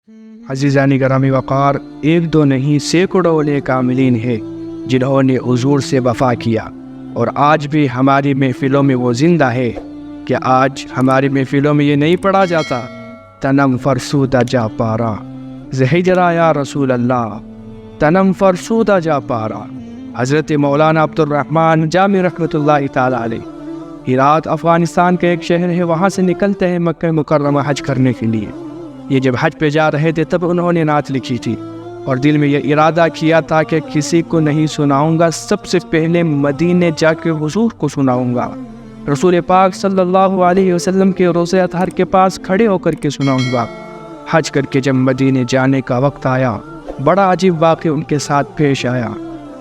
عزیزانی گرامی وقار، ایک دو نہیں سینکڑوں اولیاء کاملین ہیں جنہوں نے حضور سے وفا کیا، اور آج بھی ہماری محفلوں میں وہ زندہ ہے کہ آج ہماری محفلوں میں یہ نہیں پڑھا جاتا تنم فرسودہ جا پارا زہجرا یا رسول اللہ، تنم فرسودہ جا پارا۔ حضرت مولانا عبد الرحمن جامی رحمۃ اللہ تعالی علیہ ہرات افغانستان کا ایک شہر ہے، وہاں سے نکلتے ہیں مکہ مکرمہ حج کرنے کے لیے۔ یہ جب حج پہ جا رہے تھے تب انہوں نے نعت لکھی تھی اور دل میں یہ ارادہ کیا تھا کہ کسی کو نہیں سناؤں گا، سب سے پہلے مدینے جا کے حضور کو سناؤں گا، رسول پاک صلی اللہ علیہ وسلم کے روضہ اطہر کے پاس کھڑے ہو کر کے سناؤں گا۔ حج کر کے جب مدینے جانے کا وقت آیا، بڑا عجیب واقعہ ان کے ساتھ پیش آیا۔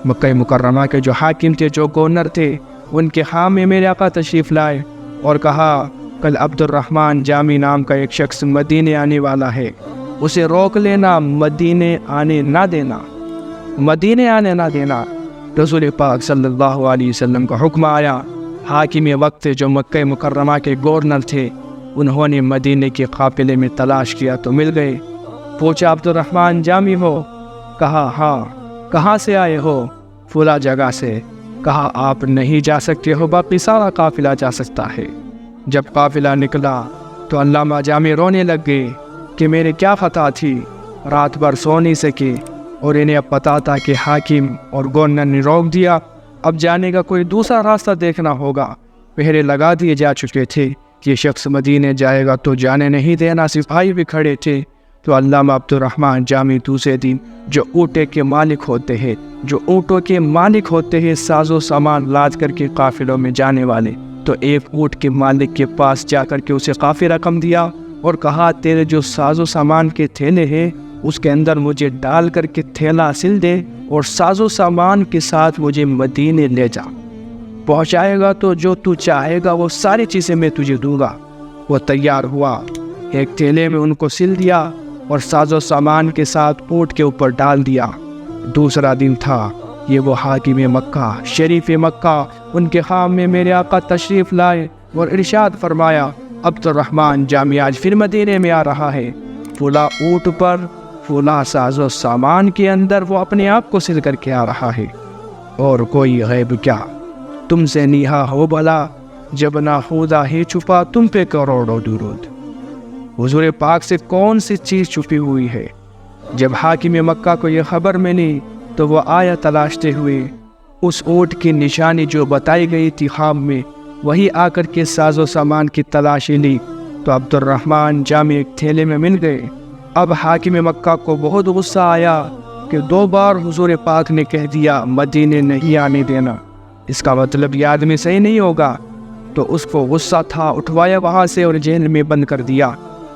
مکہ مکرمہ کے جو حاکم تھے، جو گورنر تھے، ان کے خام میں میرے آقا تشریف لائے اور کہا کل عبد الرحمن جامی نام کا ایک شخص مدینے آنے والا ہے، اسے روک لینا، مدینے آنے نہ دینا، مدینے آنے نہ دینا۔ رسول پاک صلی اللہ علیہ وسلم کا حکم آیا۔ حاکم وقت جو مکہ مکرمہ کے گورنر تھے، انہوں نے مدینے کے قافلے میں تلاش کیا تو مل گئے۔ پوچھا عبد الرحمن جامی ہو؟ کہا ہاں۔ کہاں سے آئے ہو؟ فلاں جگہ سے۔ کہا آپ نہیں جا سکتے ہو، باقی سارا قافلہ جا سکتا ہے۔ جب قافلہ نکلا تو علامہ جامی رونے لگ گئے کہ میرے کیا خطا تھی، رات بھر سو نہیں سکے، اور انہیں اب پتا تھا کہ حاکم اور گورنر نے روک دیا، اب جانے کا کوئی دوسرا راستہ دیکھنا ہوگا۔ پہرے لگا دیے جا چکے تھے کہ یہ شخص مدینے جائے گا تو جانے نہیں دینا، سپاہی بھی کھڑے تھے۔ تو علامہ عبد الرحمن جامی دوسرے دن جو اونٹے کے مالک ہوتے ہیں، جو اونٹوں کے مالک ہوتے ہیں، ساز و سامان لاد کر کے قافلوں میں جانے والے، تو ایک اونٹ کے مالک کے پاس جا کر کے اسے کافی رقم دیا اور کہا تیرے جو ساز و سامان کے تھیلے ہیں اس کے اندر مجھے ڈال کر کے تھیلا سل دے اور ساز و سامان کے ساتھ مجھے مدینے لے جا، پہنچائے گا تو جو تو چاہے گا وہ ساری چیزیں میں تجھے دوں گا۔ وہ تیار ہوا، ایک تھیلے میں ان کو سل دیا اور ساز و سامان کے ساتھ اونٹ کے اوپر ڈال دیا۔ دوسرا دن تھا، یہ وہ حاکم مکہ، شریف مکہ، ان کے خام میں میرے آقا تشریف لائے اور ارشاد فرمایا عبد الرحمن جامی آج پھر مدینے میں آ رہا ہے، فلاں اونٹ پر، فلاں ساز و سامان کے اندر وہ اپنے آپ کو سل کر کے آ رہا ہے، اور کوئی غیب کیا، تم سے نیہا ہو بھلا، جب نہ خدا ہی چھپا تم پہ کروڑوں درود۔ حضور پاک سے کون سی چیز چھپی ہوئی ہے؟ جب حاکم مکہ کو یہ خبر ملی تو وہ آیا تلاشتے ہوئے، اس اونٹ کی نشانی جو بتائی گئی تھی خواب میں، وہی آ کر کے ساز و سامان کی تلاشی لی تو عبد الرحمن جامی ایک تھیلے میں مل گئے۔ اب حاکم مکہ کو بہت غصہ آیا کہ 2 بار حضور پاک نے کہہ دیا مدینے نہیں آنے دینا، اس کا مطلب یہ آدمی صحیح نہیں ہوگا۔ تو اس کو غصہ تھا، اٹھوایا وہاں سے اور جیل میں بند کر دیا۔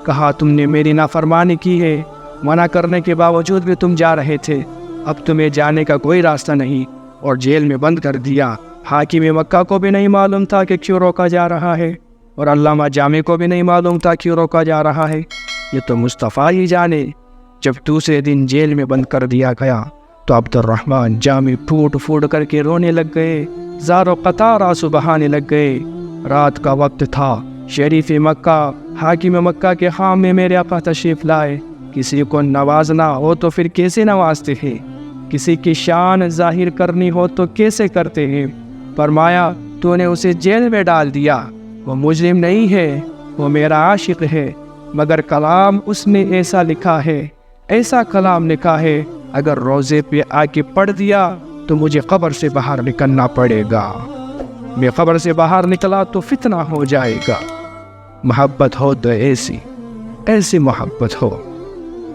کہا تم نے میری نافرمانی کی ہے، منع کرنے کے باوجود بھی تم جا رہے تھے، اب تمہیں جانے کا کوئی راستہ نہیں، اور جیل میں بند کر دیا۔ حاکم مکہ کو بھی نہیں معلوم تھا کہ کیوں روکا جا رہا ہے، اور علامہ جامی کو بھی نہیں معلوم تھا کیوں روکا جا رہا ہے، یہ تو مصطفیٰ ہی جانے۔ جب دوسرے دن جیل میں بند کر دیا گیا تو عبد الرحمن جامی پھوٹ پھوٹ کر کے رونے لگ گئے، زار و قطار آنسو بہانے لگ گئے۔ رات کا وقت تھا، شریف مکہ، حاکم مکہ کے خام میں میرے آقا تشریف لائے۔ کسی کو نوازنا ہو تو پھر کیسے نوازتے ہیں، کسی کی شان ظاہر کرنی ہو تو کیسے کرتے ہیں؟ فرمایا تو نے اسے جیل میں ڈال دیا، وہ مجرم نہیں ہے، وہ میرا عاشق ہے، مگر کلام اس نے ایسا لکھا ہے، ایسا کلام لکھا ہے، اگر روزے پہ آ کے پڑھ دیا تو مجھے قبر سے باہر نکلنا پڑے گا، میں قبر سے باہر نکلا تو فتنہ ہو جائے گا۔ محبت ہو تو ایسی ایسی محبت ہو۔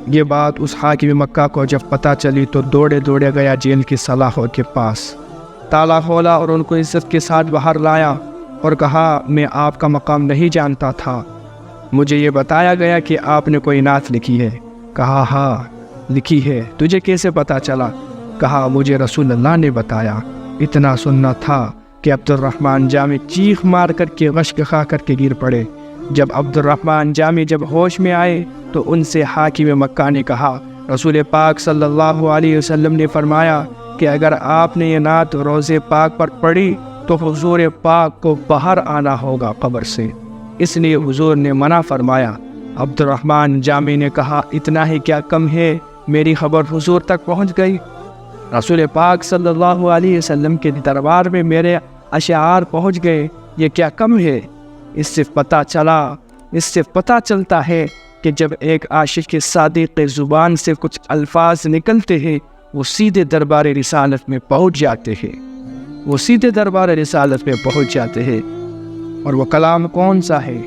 یہ بات اس حاکم مکہ کو جب پتہ چلی تو دوڑے دوڑے گیا جیل کی سلاخوں کے پاس، تالا کھولا اور ان کو عزت کے ساتھ باہر لایا اور کہا میں آپ کا مقام نہیں جانتا تھا، مجھے یہ بتایا گیا کہ آپ نے کوئی نعت لکھی ہے۔ کہا ہاں لکھی ہے، تجھے کیسے پتہ چلا؟ کہا مجھے رسول اللہ نے بتایا۔ اتنا سننا تھا کہ عبد الرحمن جامی چیخ مار کر کے غشک کھا کر کے گر پڑے۔ جب عبد الرحمن جامی جب ہوش میں آئے تو ان سے حاکم مکہ نے کہا رسول پاک صلی اللہ علیہ وسلم نے فرمایا کہ اگر آپ نے یہ نعت روزے پاک پر پڑھی تو حضور پاک کو باہر آنا ہوگا قبر سے، اس لیے حضور نے منع فرمایا۔ عبد الرحمن جامی نے کہا اتنا ہی کیا کم ہے، میری خبر حضور تک پہنچ گئی۔ رسول پاک صلی اللہ علیہ وسلم کے دربار میں میرے اشعار پہنچ گئے، یہ کیا کم ہے۔ اس سے پتہ چلتا ہے کہ جب ایک عاشق صادق زبان سے کچھ الفاظ نکلتے ہیں وہ سیدھے دربار رسالت میں پہنچ جاتے ہیں، اور وہ کلام کون سا ہے،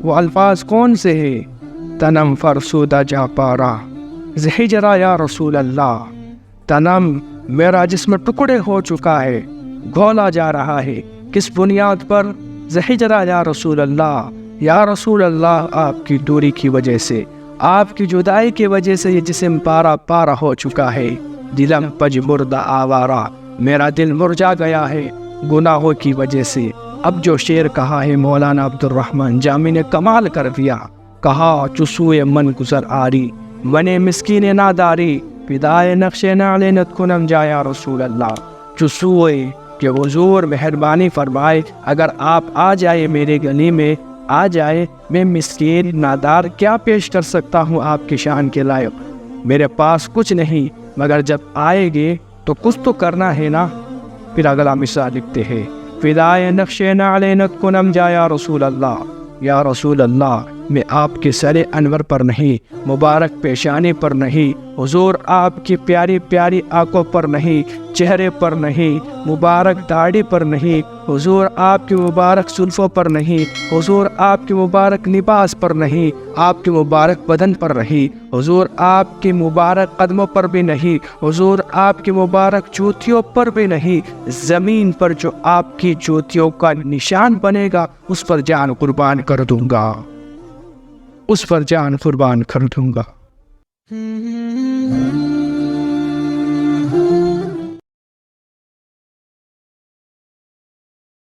وہ الفاظ کون سے ہیں؟ تنم فرسودہ جا پارا زہجرا یا رسول اللہ، تنم میرا جسم ٹکڑے ہو چکا ہے، گھولا جا رہا ہے، کس بنیاد پر؟ زہجرا یا رسول اللہ، یا رسول اللہ آپ کی دوری کی وجہ سے، آپ کی جدائی کی وجہ سے یہ جسم پارا ہو چکا ہے۔ دلم پج مردہ آوارا، میرا دل مرجا گیا ہے گناہوں کی وجہ سے۔ اب جو شعر کہا ہے مولانا عبد الرحمن جامی نے کمال کر دیا، کہا چسوئے من گزر آری، من مسکین ناداری، فدائے نقش نعلینت کنم جایا رسول اللہ۔ چسوئے کہ حضور مہربانی فرمائے، اگر آپ آ جائے میرے گلی میں، آ جائے، میں مسکین نادار کیا پیش کر سکتا ہوں آپ کی شان کے لائق، میرے پاس کچھ نہیں، مگر جب آئے گے تو کچھ تو کرنا ہے نا۔ پھر اگلا مثال لکھتے ہیں، فدائے نقش نعلینت کنم جایا رسول اللہ، یا رسول اللہ میں آپ کے سر انور پر نہیں، مبارک پیشانی پر نہیں، حضور آپ کی پیاری پیاری آنکھوں پر نہیں، چہرے پر نہیں، مبارک داڑھی پر نہیں، حضور آپ کی مبارک زلفوں پر نہیں، حضور آپ کی مبارک لباس پر نہیں، آپ کے مبارک بدن پر نہیں، حضور آپ کی مبارک قدموں پر بھی نہیں، حضور آپ کی مبارک جوتیوں پر بھی نہیں، زمین پر جو آپ کی جوتیوں کا نشان بنے گا اس پر جان قربان کر دوں گا، اس پر جان قربان کر دوں گا۔